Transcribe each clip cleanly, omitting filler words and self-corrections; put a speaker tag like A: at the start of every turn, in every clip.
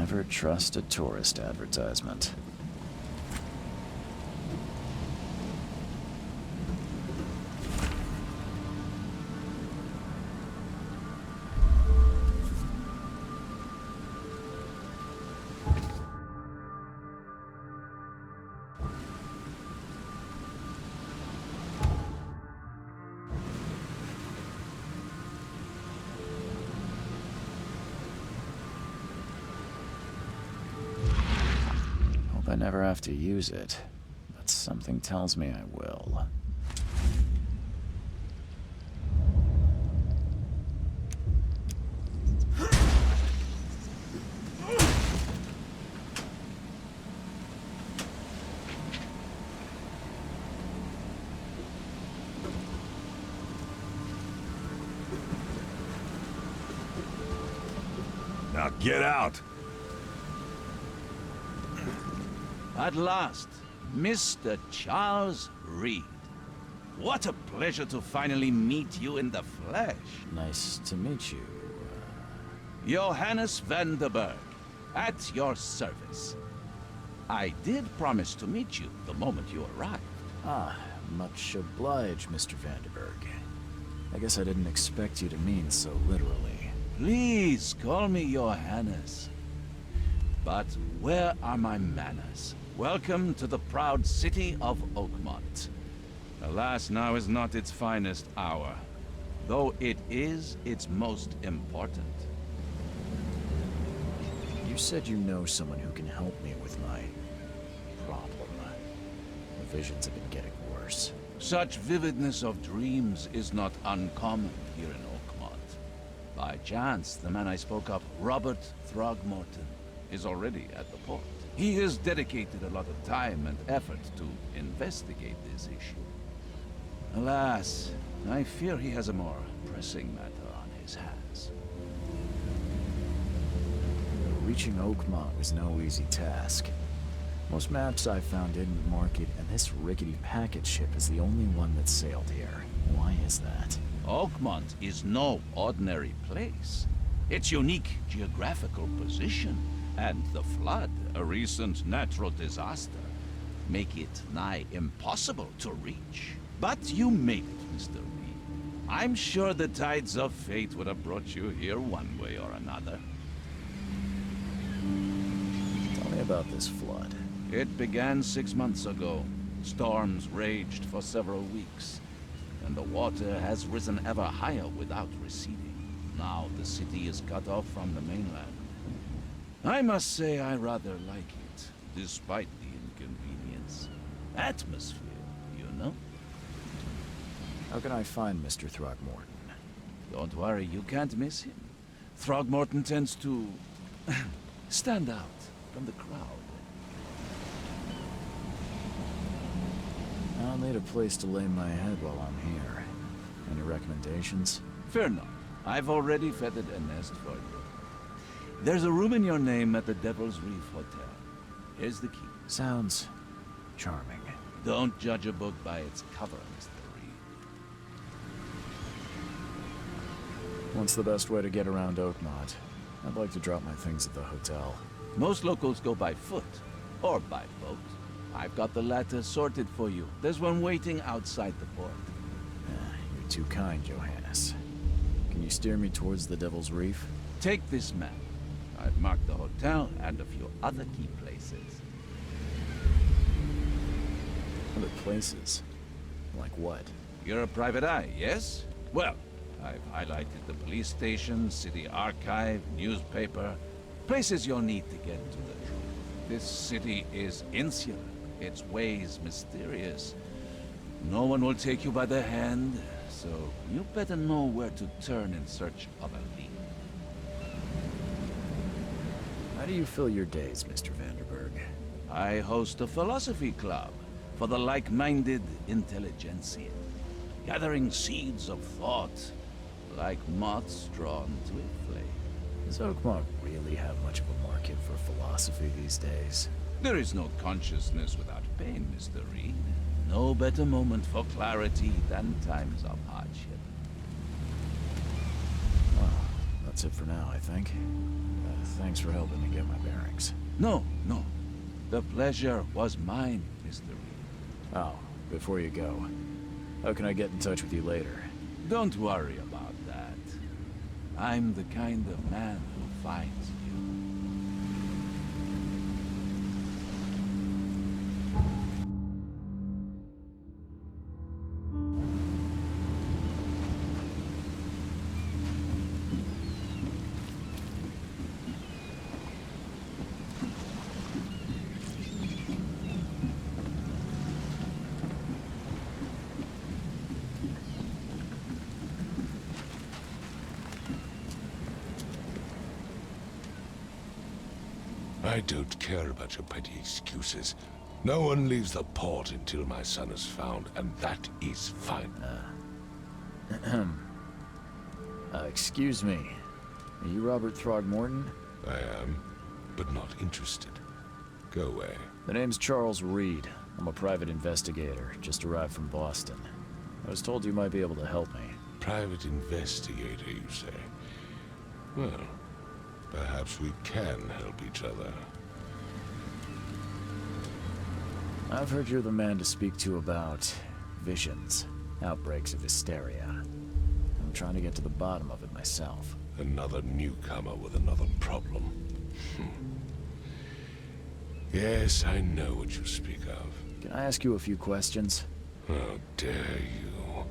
A: Never trust a tourist advertisement. I never have to use it, but something tells me I will.
B: Now get out!
C: At last, Mr. Charles Reed. What a pleasure to finally meet you in the flesh.
A: Nice to meet you.
C: Johannes van der Berg, at your service. I did promise to meet you the moment you arrived.
A: Ah, much obliged, Mr. Vanderberg. I guess I didn't expect you to mean so literally.
C: Please call me Johannes. But where are my manners? Welcome to the proud city of Oakmont. Alas, now is not its finest hour, though it is its most important.
A: You said you know someone who can help me with my problem. The visions have been getting worse.
C: Such vividness of dreams is not uncommon here in Oakmont. By chance, the man I spoke of, Robert Throgmorton, is already at the port. He has dedicated a lot of time and effort to investigate this issue. Alas, I fear he has a more pressing matter on his hands.
A: Reaching Oakmont was no easy task. Most maps I found didn't mark it, and this rickety packet ship is the only one that sailed here. Why is that?
C: Oakmont is no ordinary place. Its unique geographical position and the flood, a recent natural disaster, make it nigh impossible to reach. But you made it, Mr. Reed. I'm sure the tides of fate would have brought you here one way or another.
A: Tell me about this flood.
C: It began 6 months ago. Storms raged for several weeks, and the water has risen ever higher without receding. Now the city is cut off from the mainland. I must say I rather like it, despite the inconvenience. Atmosphere, you know?
A: How can I find Mr. Throgmorton?
C: Don't worry, you can't miss him. Throgmorton tends to stand out from the crowd.
A: I'll need a place to lay my head while I'm here. Any recommendations?
C: Fear not. I've already feathered a nest for you. There's a room in your name at the Devil's Reef Hotel. Here's the key.
A: Sounds charming.
C: Don't judge a book by its cover, Mr. Reed.
A: What's the best way to get around Oakmont? I'd like to drop my things at the hotel.
C: Most locals go by foot, or by boat. I've got the latter sorted for you. There's one waiting outside the port.
A: You're too kind, Johannes. Can you steer me towards the Devil's Reef?
C: Take this map. I've marked the hotel and a few other key places.
A: Other places? Like what?
C: You're a private eye, yes? Well, I've highlighted the police station, city archive, newspaper, places you'll need to get to the truth. This city is insular, its ways mysterious. No one will take you by the hand, so you better know where to turn in search of a lead.
A: How do you fill your days, Mr. Vanderberg?
C: I host a philosophy club for the like-minded intelligentsia, gathering seeds of thought like moths drawn to a flame.
A: Does Oakmont really have much of a market for philosophy these days?
C: There is no consciousness without pain, Mr. Reed. No better moment for clarity than times of hardship.
A: Well, That's it for now, I think. Thanks for helping me get my bearings.
C: No, no. The pleasure was mine, Mr. Reed.
A: Oh, before you go, how can I get in touch with you later?
C: Don't worry about that. I'm the kind of man who finds you.
B: I don't care about your petty excuses. No one leaves the port until my son is found, and that is fine.
A: Excuse me. Are you Robert Throgmorton?
B: I am, but not interested. Go away.
A: The name's Charles Reed. I'm a private investigator, just arrived from Boston. I was told you might be able to help me.
B: Private investigator, you say? Well, perhaps we can help each other.
A: I've heard you're the man to speak to about visions, outbreaks of hysteria. I'm trying to get to the bottom of it myself.
B: Another newcomer with another problem. Yes, I know what you speak of.
A: Can I ask you a few questions?
B: How dare you?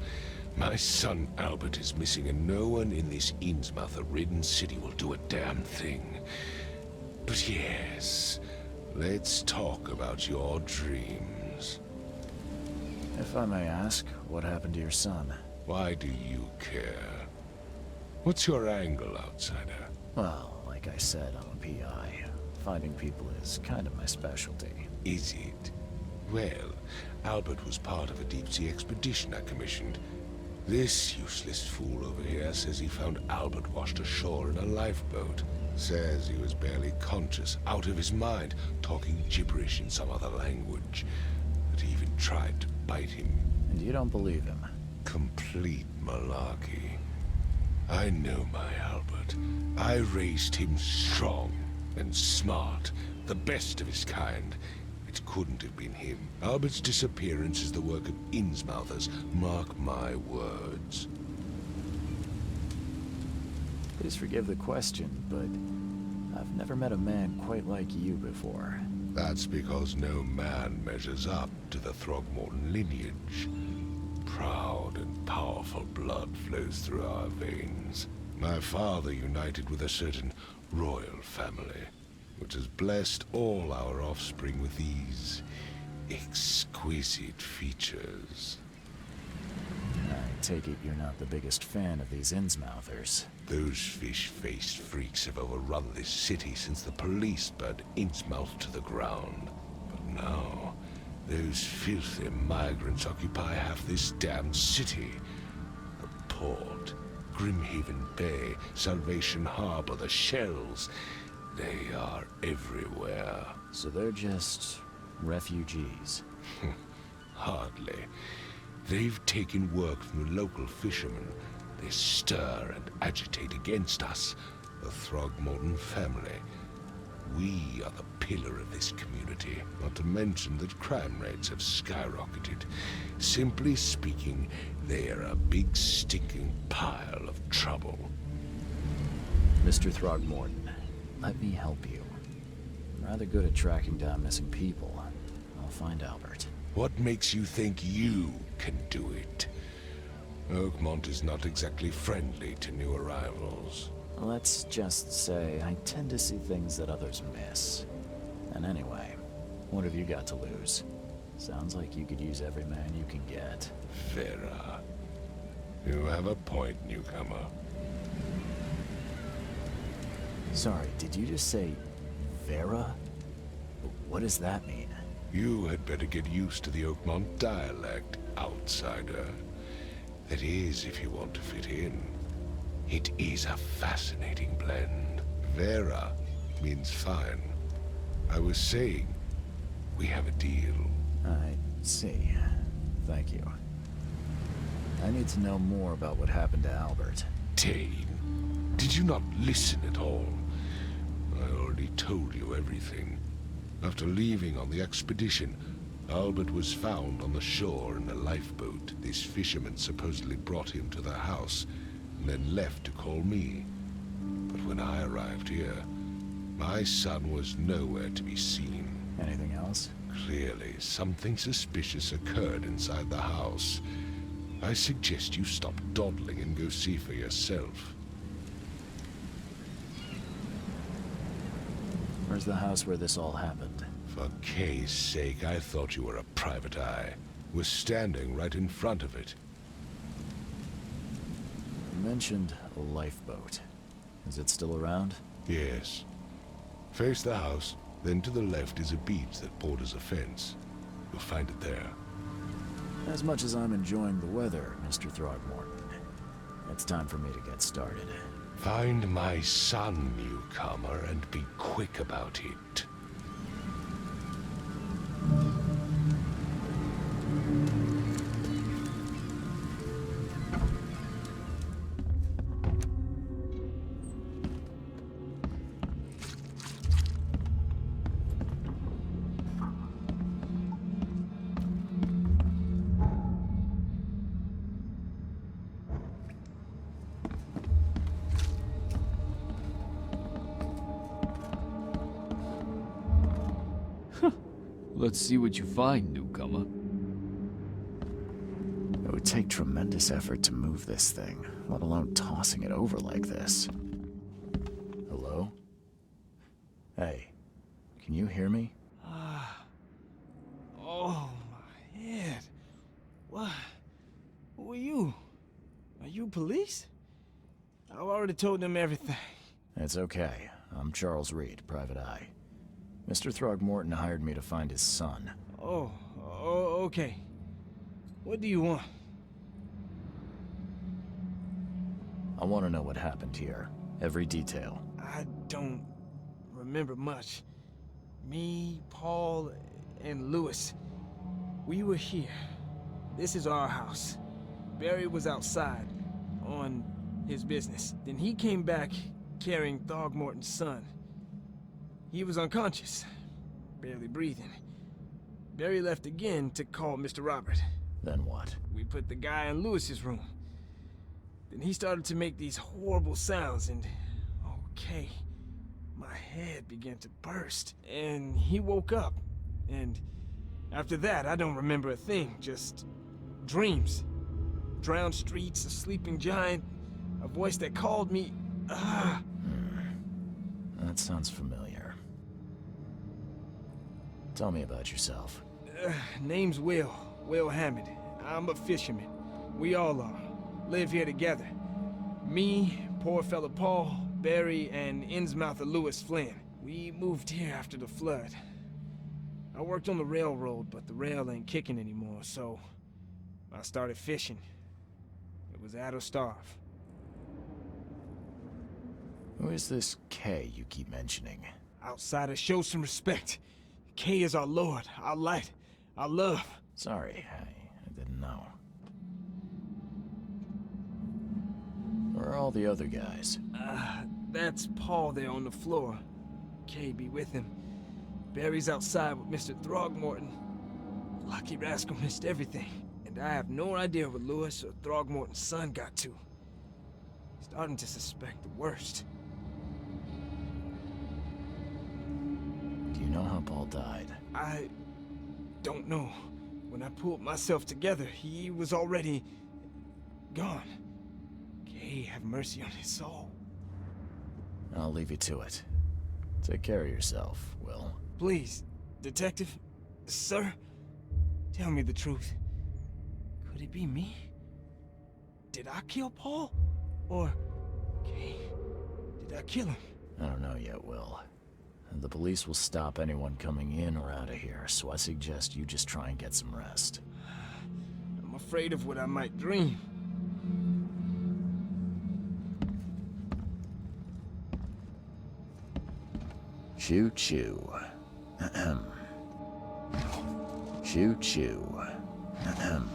B: My son Albert is missing, and no one in this Innsmouth-ridden city will do a damn thing. But yes, let's talk about your dreams.
A: If I may ask, what happened to your son?
B: Why do you care? What's your angle, outsider?
A: Well, like I said, I'm a PI. Finding people is kind of my specialty.
B: Is it? Well, Albert was part of a deep-sea expedition I commissioned. This useless fool over here says he found Albert washed ashore in a lifeboat. Says he was barely conscious, out of his mind, talking gibberish in some other language. That he even tried to bite him.
A: And you don't believe him?
B: Complete malarkey. I know my Albert. I raised him strong and smart, the best of his kind. It couldn't have been him. Albert's disappearance is the work of Innsmouthers, mark my words.
A: Please forgive the question, but I've never met a man quite like you before.
B: That's because no man measures up to the Throgmorton lineage. Proud and powerful blood flows through our veins. My father united with a certain royal family, which has blessed all our offspring with these exquisite features.
A: I take it you're not the biggest fan of these Innsmouthers.
B: Those fish-faced freaks have overrun this city since the police burned Innsmouth to the ground. But now, those filthy migrants occupy half this damned city. The port, Grimhaven Bay, Salvation Harbor, the Shells. They are everywhere.
A: So they're just refugees?
B: Hardly. They've taken work from the local fishermen. They stir and agitate against us, the Throgmorton family. We are the pillar of this community, not to mention that crime rates have skyrocketed. Simply speaking, they are a big stinking pile of trouble.
A: Mr. Throgmorton, let me help you. I'm rather good at tracking down missing people. I'll find Albert.
B: What makes you think you can do it? Oakmont is not exactly friendly to new arrivals.
A: Let's just say I tend to see things that others miss. And anyway, what have you got to lose? Sounds like you could use every man you can get.
B: Vera. You have a point, newcomer.
A: Sorry, did you just say Vera? What does that mean?
B: You had better get used to the Oakmont dialect, outsider. That is, if you want to fit in. It is a fascinating blend. Vera means fine. I was saying, we have a deal.
A: I see. Thank you. I need to know more about what happened to Albert.
B: Tane. Did you not listen at all? I already told you everything. After leaving on the expedition, Albert was found on the shore in a lifeboat. This fisherman supposedly brought him to the house, and then left to call me. But when I arrived here, my son was nowhere to be seen.
A: Anything else?
B: Clearly, something suspicious occurred inside the house. I suggest you stop dawdling and go see for yourself.
A: Where's the house where this all happened?
B: For Kay's sake, I thought you were a private eye. We're standing right in front of it.
A: You mentioned a lifeboat. Is it still around?
B: Yes. Face the house, then to the left is a beach that borders a fence. You'll find it there.
A: As much as I'm enjoying the weather, Mr. Throgmorton, it's time for me to get started.
B: Find my son, newcomer, and be quick about it.
D: Let's see what you find, newcomer.
A: It would take tremendous effort to move this thing, let alone tossing it over like this. Hello? Hey, can you hear me?
E: Oh, my head. What? Who are you? Are you police? I've already told them everything.
A: It's okay. I'm Charles Reed, Private Eye. Mr. Throgmorton hired me to find his son.
E: Oh, okay. What do you want?
A: I want to know what happened here. Every detail.
E: I don't remember much. Me, Paul, and Lewis, we were here. This is our house. Barry was outside, on his business. Then he came back carrying Throgmorton's son. He was unconscious, barely breathing. Barry left again to call Mr. Robert.
A: Then what?
E: We put the guy in Lewis's room. Then he started to make these horrible sounds and... okay, my head began to burst. And he woke up. And after that, I don't remember a thing, just dreams. Drowned streets, a sleeping giant, a voice that called me...
A: That sounds familiar. Tell me about yourself.
E: Name's Will Hammond. I'm a fisherman. We all are. Live here together. Me, poor fella Paul, Barry, and Innsmouther Lewis Flynn. We moved here after the flood. I worked on the railroad, but the rail ain't kicking anymore, so I started fishing. It was add or starve.
A: Who is this Kay you keep mentioning?
E: Outsiders, show some respect. Kay is our lord, our light, our love.
A: Sorry, I didn't know. Where are all the other guys?
E: That's Paul there on the floor. Kay be with him. Barry's outside with Mr. Throgmorton. Lucky rascal missed everything. And I have no idea what Lewis or Throgmorton's son got to. Starting to suspect the worst.
A: Do you know how Paul died?
E: I don't know. When I pulled myself together, he was already gone. Kay have mercy on his soul.
A: I'll leave you to it. Take care of yourself, Will.
E: Please, detective, sir, tell me the truth. Could it be me? Did I kill Paul? Or, Kay, did I kill him?
A: I don't know yet, Will. The police will stop anyone coming in or out of here, so I suggest you just try and get some rest.
E: I'm afraid of what I might dream.
A: Choo choo. Ahem. Choo choo. Ahem.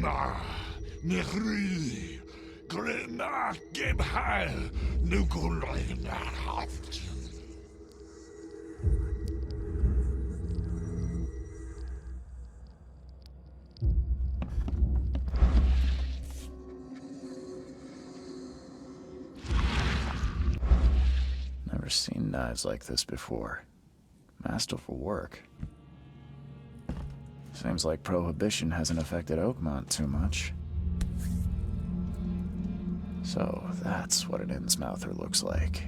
B: Grima, Nihri, Grima, Gibhal, Nukulinahat.
A: Never seen knives like this before. Masterful work. Seems like Prohibition hasn't affected Oakmont too much. So, that's what an Innsmouther looks like.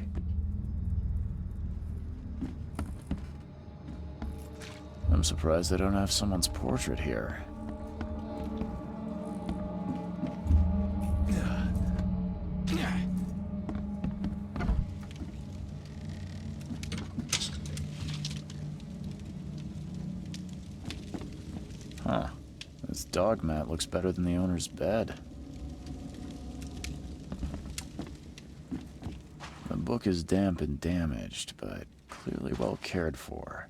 A: I'm surprised they don't have someone's portrait here. Huh. This dog mat looks better than the owner's bed. The book is damp and damaged, but clearly well cared for.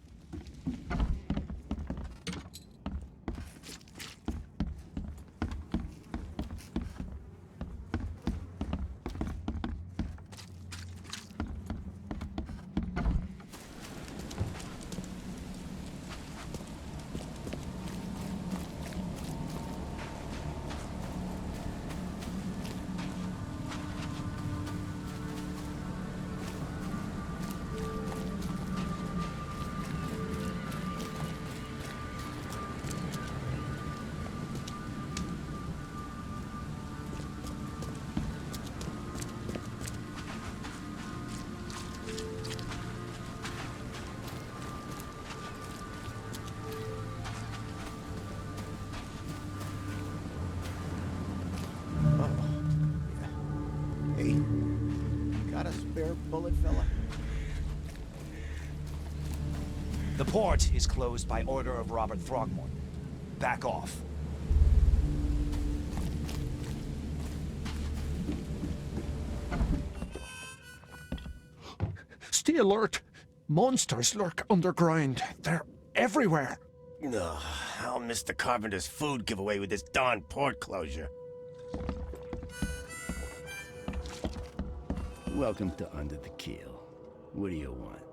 F: Hey, got a spare bullet, fella?
G: The port is closed by order of Robert Throgmorton. Back off.
H: Stay alert. Monsters lurk underground. They're everywhere.
F: Ugh, I'll miss the carpenter's food giveaway with this darn port closure. Welcome to Under the Keel. What do you want?